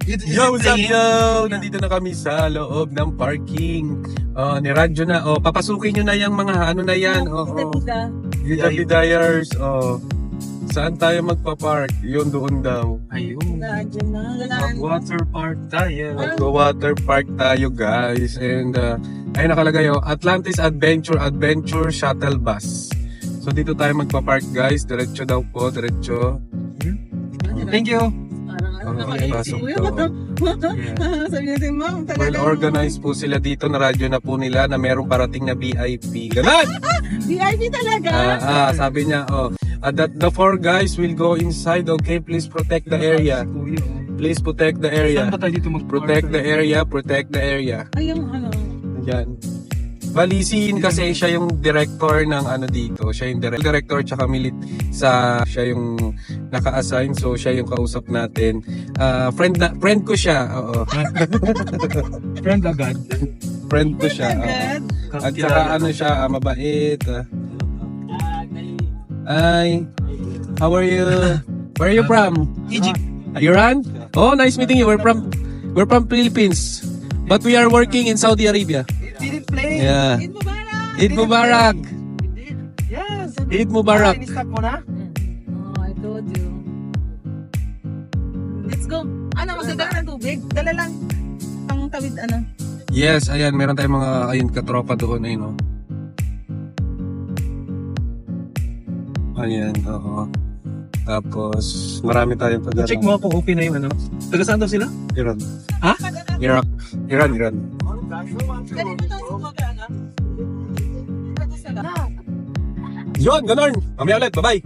Yo, what's up, yo? Nandito na kami sa loob ng parking. Niradyo na. Papasukin nyo na yung mga ano na yan. Bidayers. Saan tayo magpa-park? Yun doon daw. Ayun. Mag-water park tayo. Mag-water park tayo, guys. And ayun nakalagay, Atlantis Adventure Shuttle Bus. So dito tayo magpa-park, guys. Diretso daw po, diretso. Thank you. Pasok to. Well organized po sila dito, na radyo na po nila na merong parating na VIP. Ganon! VIP talaga? Sabi niya, the four guys will go inside, okay? Please protect the area. Please protect the area. Saan ba tayo dito Protect the area, protect the area. Ay, yung ano? Yan. Balisin kasi siya yung director ng ano dito. Siya yung director tsaka siya yung naka-assign, so siya yung kausap natin. Friend ko siya. Oo. Friend agad. Friend ko siya. At saka ano siya, mabait. Hi. How are you? Where are you from? Egypt. Iran? Oh, nice meeting you. We're from Philippines. But we are working in Saudi Arabia. Didn't play. Yeah. Eid Mubarak! Eid Mubarak! Yes. Eid Mubarak! Stop mo na? Oh, I told you. Let's go. Ano, magdadala ng tubig? Dala lang. Pang tawid, ano? Yes, ayan, meron tayong mga katropa doon, ayun, Ayan, oo. Tapos, marami tayong pagdala. Check mo kung open na yung ano. Taga saan daw sila? Iran. Ha? Iraq. Iran. Ganito tayo mag-ano? Yun, ganun. Mamaya ulit, bye-bye.